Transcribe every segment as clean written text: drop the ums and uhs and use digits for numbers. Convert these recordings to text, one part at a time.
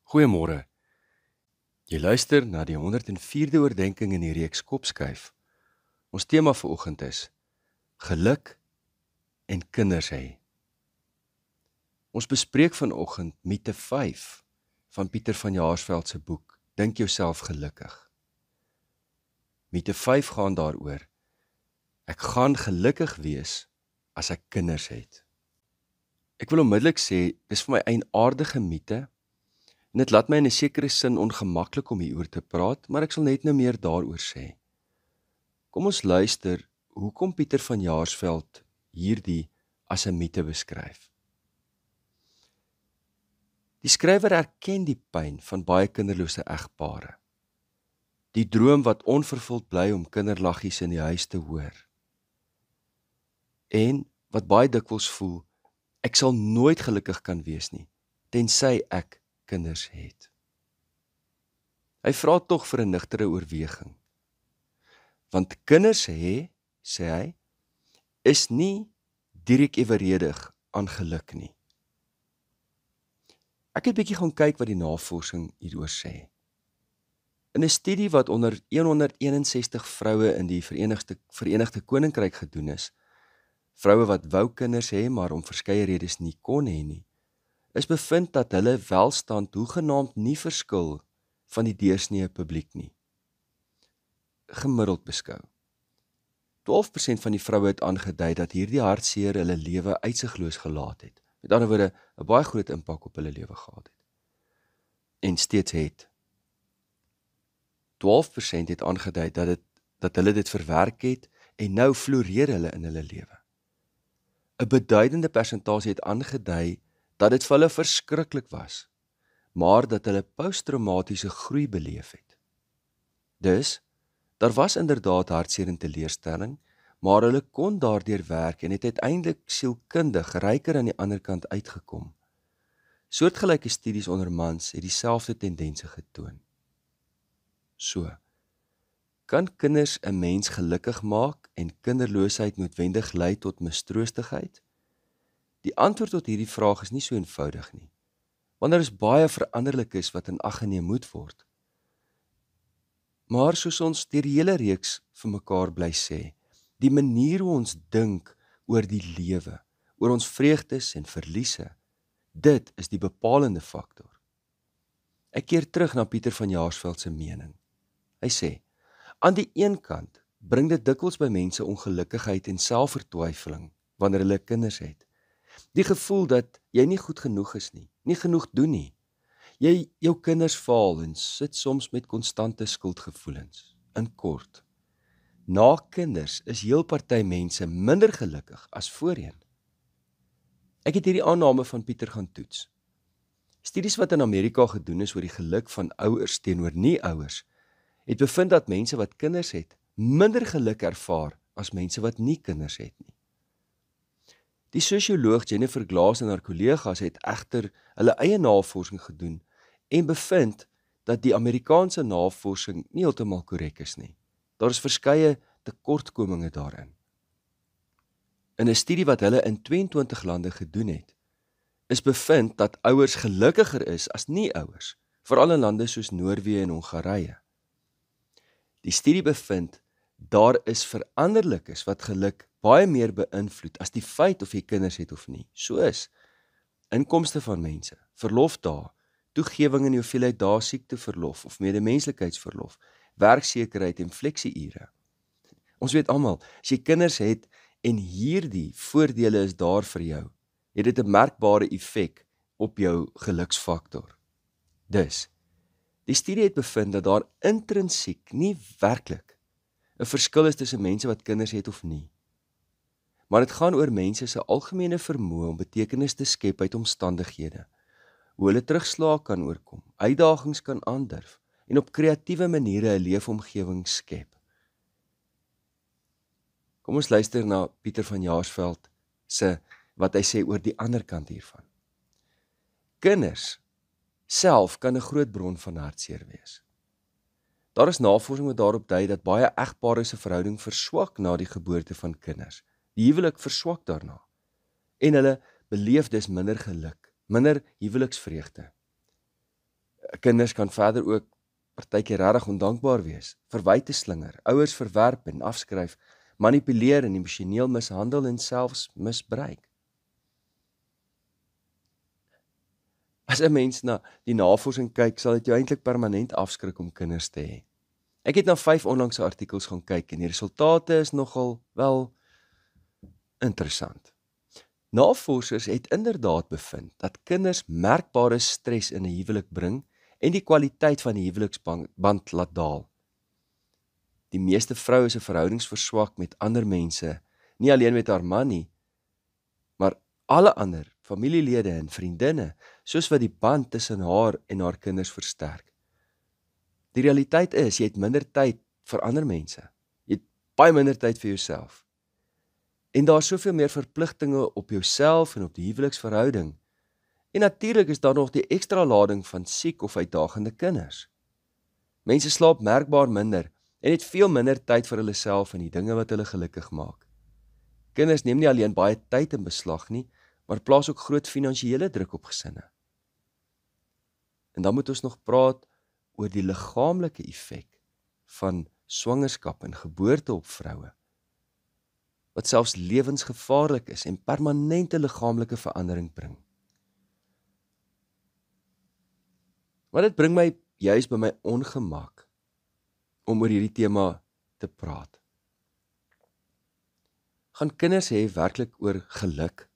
Goeiemôre. Jy luister na die 104de oordeenking in die reeks Kopskuif. Ons tema vir oggend is geluk en kinders hê. Ons bespreek vanoggend Mite 5 van Pieter van Jaarsveld se boek Dink jouself gelukkig. Mite 5 gaan daaroor: ek gaan gelukkig wees as ek kinders het. Ek wil onmiddellik sê, dis vir my 'n aardige mite. En dit laat my in 'n sekere sin ongemaklik om hieroor te praat, maar ek sal net nou meer daaroor sê. Kom ons luister hoekom Pieter van Jaarsveld hierdie as 'n mite beskryf. Die skrywer erken die pyn van baie kinderlose egpare. Die droom wat onvervuld bly om kinderlaggies in die huis te hoor. En wat baie dikwels voel, ek sal nooit gelukkig kan wees nie, tensy ek kinders het. Hy vra tog vir 'n nugtere oorweging. Want kinders hê, sê hy, is nie direk eweredig aan geluk nie. Ek het bietjie gaan kyk wat die navorsing hieroor sê. In 'n studie wat onder 161 vroue in die Verenigde Koninkryk gedoen is, vroue wat wou kinders hê, maar om verskeie redes nie kon hê nie, is bevind dat hulle welstand hoegenaamd nie verskil van die deursnee publiek nie. Gemiddeld beskou. 12% van die vroue het aangedui dat hierdie hartseer hulle lewe uitsigloos gelaat het. Met ander woorde, 'n baie groot impak op hulle lewe gehad het. En steeds het. 12% het aangedui dat hulle dit verwerk het en nou floreer hulle in hulle lewe. 'n Beduidende persentasie het aangedui dat dit vir hulle verskriklik was, maar dat hulle posttraumatiese groei beleef het. Dus, daar was inderdaad hartseer en teleurstelling, maar hulle kon daardeur werk en het uiteindelik sielkundig ryker aan die ander kant uitgekom. Soortgelyke studies onder mans het dieselfde tendense getoon. So, kan kinders 'n mens gelukkig maak en kinderloosheid noodwendig lei tot mistroostigheid? Die antwoord tot hierdie vraag is nie so eenvoudig nie, want daar is baie veranderlikes wat in ag geneem moet word. Maar soos ons deur die hele reeks vir mekaar bly sê, die manier hoe ons dink oor die lewe, oor ons vreugdes en verliese, dit is die bepalende faktor. Ek keer terug na Pieter van Jaarsveld se mening. Hy sê, aan die een kant bring dit dikwels by mense ongelukkigheid en selfvertwyfeling wanneer hulle kinders het. Die gevoel dat jy nie goed genoeg is nie genoeg doen nie. Jou kinders faal en sit soms met konstante skuldgevoelens. In kort, na kinders is heel party mense minder gelukkig as voorheen. Ek het hierdie aanname van Pieter gaan toets. Studies wat in Amerika gedoen is oor die geluk van ouers teenoor nie-ouers, het bevind dat mense wat kinders het, minder geluk ervaar as mense wat nie kinders het nie. Die sosioloog Jennifer Glass en haar kollegas het egter hulle eie navorsing gedoen en bevind dat die Amerikaanse navorsing nie heeltemal korrek is nie. Daar is verskeie tekortkominge daarin. In 'n studie wat hulle in 22 lande gedoen het, is bevind dat ouers gelukkiger is as nie-ouers, veral in lande soos Noorwe en Hongarye. Die studie bevind, daar is veranderlikes wat geluk baie meer beïnvloed as die feit of jy kinders het of nie, soos inkomste van mense, verlofdae, toegewing in die hoeveelheid dae siekteverlof of medemenslikheidsverlof, werksekerheid en fleksie-ure. Ons weet almal, as jy kinders het en hierdie voordele is daar vir jou, het dit 'n merkbare effek op jou geluksfaktor. Dus, die studie het bevind dat daar intrinsiek nie werklik 'n verskil is tussen mense wat kinders het of nie. Maar dit gaan oor mense se algemene vermoë om betekenis te skep uit omstandighede, hoe hulle terugslae kan oorkom, uitdagings kan aandurf en op kreatiewe maniere 'n leefomgewing skep. Kom ons luister na Pieter van Jaarsveld se wat hy sê oor die ander kant hiervan. Kinders self kan 'n groot bron van hartseer wees. Daar is navorsing wat daarop dui dat baie egpare se verhouding verswak na die geboorte van kinders. Die huwelik verswak daarna. En hulle beleef dus minder geluk, minder huweliksvreugde. Kinders kan verder ook partykeer regtig ondankbaar wees, verwyte slinger, ouers verwerp en afskryf, manipuleer en emosioneel mishandel en selfs misbruik. As 'n mens na die navorsing kyk, sal dit jou eintlik permanent afskrik om kinders te hê. Ek het na 5 onlangse artikels gaan kyk en die resultate is nogal wel interessant. Navorsers het inderdaad bevind dat kinders merkbare stres in 'n huwelik bring en die kwaliteit van die huweliksband laat daal. Die meeste vroue se verhoudings verswak met ander mense, nie alleen met haar man nie, maar alle ander familielede en vriendinne, soos wat die band tussen haar en haar kinders versterk. Die realiteit is, jy het minder tyd vir ander mense. Jy het baie minder tyd vir jouself. En daar is soveel meer verpligtinge op jouself en op die huweliksverhouding. En natuurlik is daar nog die ekstra lading van siek of uitdagende kinders. Mense slaap merkbaar minder en het veel minder tyd vir hulle self en die dinge wat hulle gelukkig maak. Kinders neem nie alleen baie tyd in beslag nie, maar plaas ook groot finansiële druk op gesinne. En dan moet ons nog praat oor die liggaamlike effek van swangerskap en geboorte op vroue, wat selfs lewensgevaarlik is en permanente liggaamlike verandering bring. Maar dit bring my juis by my ongemak om oor hierdie tema te praat. Gaan kinders hê werklik oor geluk?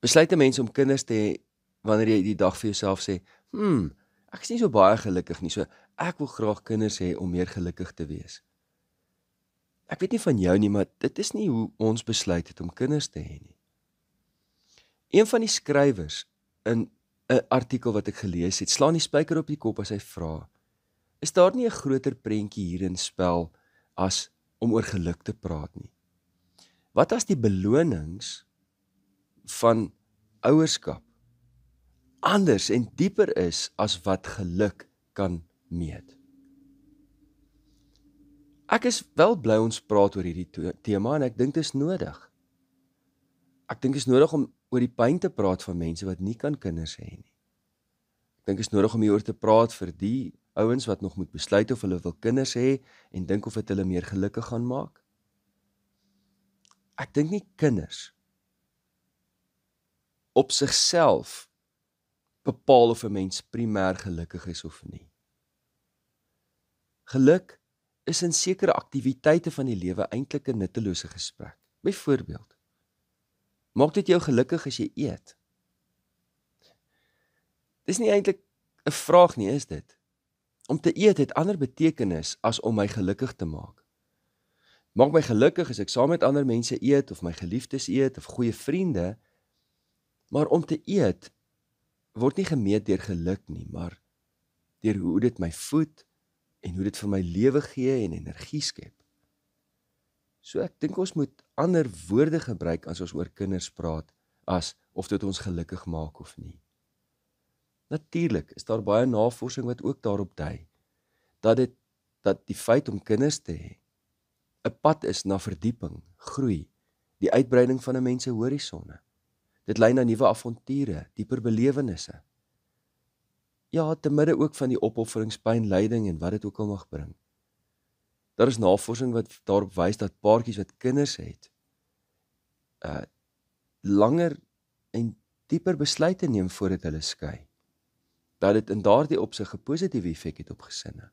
Besluit 'n mens om kinders te hê wanneer jy die dag vir jouself sê, ek is nie so baie gelukkig nie, so ek wil graag kinders hê om meer gelukkig te wees. Ek weet nie van jou nie, maar dit is nie hoe ons besluit het om kinders te hê nie. Een van die skrywers in 'n artikel wat ek gelees het, slaan die spyker op die kop as hy vra, is daar nie 'n groter prentjie hier in spel as om oor geluk te praat nie? Wat as die belonings van ouerskap anders en dieper is as wat geluk kan meet? Ek is wel bly ons praat oor hierdie tema en ek dink dit is nodig. Ek dink dit is nodig om oor die pyn te praat van mense wat nie kan kinders hê nie. Ek dink dit is nodig om hieroor te praat vir die ouens wat nog moet besluit of hulle wil kinders hê en dink of dit hulle meer gelukkig gaan maak. Ek dink nie kinders op sigself bepaal of 'n mens primêr gelukkig is of nie. Geluk is in sekere aktiwiteite van die lewe eintlik 'n nuttelose gesprek. Byvoorbeeld, maak dit jou gelukkig as jy eet? Dis nie eintlik 'n vraag nie, is dit? Om te eet het ander betekenis as om my gelukkig te maak. Maak my gelukkig as ek saam met ander mense eet of my geliefdes eet of goeie vriende, maar om te eet word nie gemeet deur geluk nie, maar deur hoe dit my voed en hoe dit vir my lewe gee en energie skep. So ek dink ons moet ander woorde gebruik as ons oor kinders praat, as of dit ons gelukkig maak of nie. Natuurlik is daar baie navorsing wat ook daarop dui, dat die feit om kinders te hê 'n pad is na verdieping, groei, die uitbreiding van 'n mens se horisonne. Dit lei na nuwe avonture, dieper belewennisse. Ja, te midde ook van die opofferings, pyn, lyding en wat dit ook al mag bring. Daar is navorsing wat daarop wys dat paartjies wat kinders het, langer en dieper besluite neem voordat hulle skei. Dat dit in daardie opsig 'n positiewe effek het op gesinne.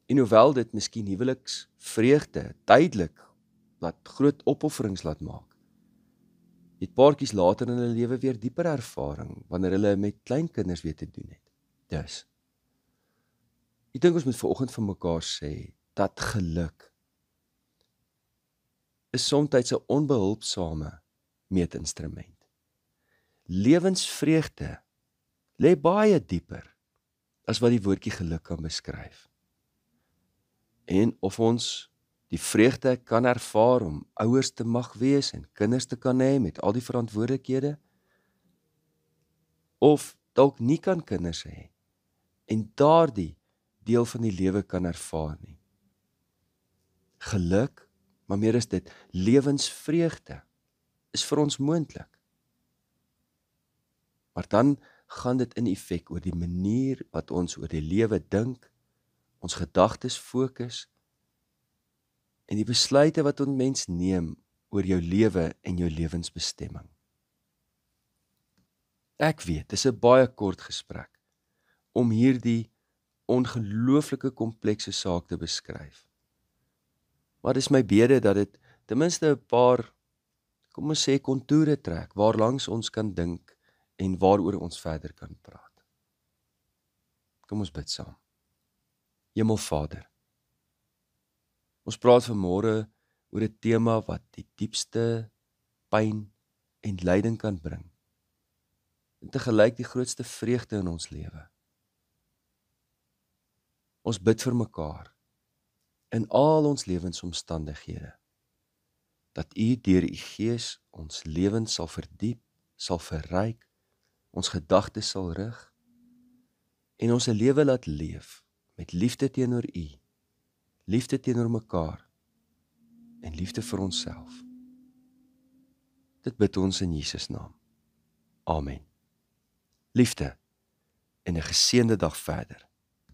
En hoewel dit miskien huweliksvreugde tydelik laat groot opofferings laat maak, het paartjies later in hulle lewe weer dieper ervaring wanneer hulle met kleinkinders weer te doen het. Dus, ek dink ons moet vanoggend vir mekaar sê dat geluk is soms 'n onbehulpsame meetinstrument. Lewensvreugde lê baie dieper as wat die woordjie geluk kan beskryf. En of ons die vreugde kan ervaar om ouers te mag wees en kinders te kan hê met al die verantwoordelikhede, of dalk nie kan kinders hê en daardie deel van die lewe kan ervaar nie. Geluk, maar meer is dit, lewensvreugde is vir ons moontlik. Maar dan gaan dit in effek oor die manier wat ons oor die lewe dink, ons gedagtes fokus en die besluite wat 'n mens neem oor jou lewe en jou lewensbestemming. Ek weet, dis 'n baie kort gesprek om hierdie ongelooflike komplekse saak te beskryf. Maar dis my bede dat dit ten minste 'n paar, kom ons sê, kontoure trek waarlangs ons kan dink en waaroor ons verder kan praat. Kom ons bid saam. Hemelvader, ons praat vanmôre oor 'n tema wat die diepste pyn en lyding kan bring en tegelyk die grootste vreugde in ons lewe. Ons bid vir mekaar in al ons lewensomstandighede, dat U deur U Gees ons lewens sal verdiep, sal verryk, ons gedagtes sal rig en ons 'n lewe laat leef met liefde teenoor U, liefde teenoor mekaar en liefde vir onsself. Dit bid ons in Jesus naam. Amen. Liefde en 'n geseënde dag verder.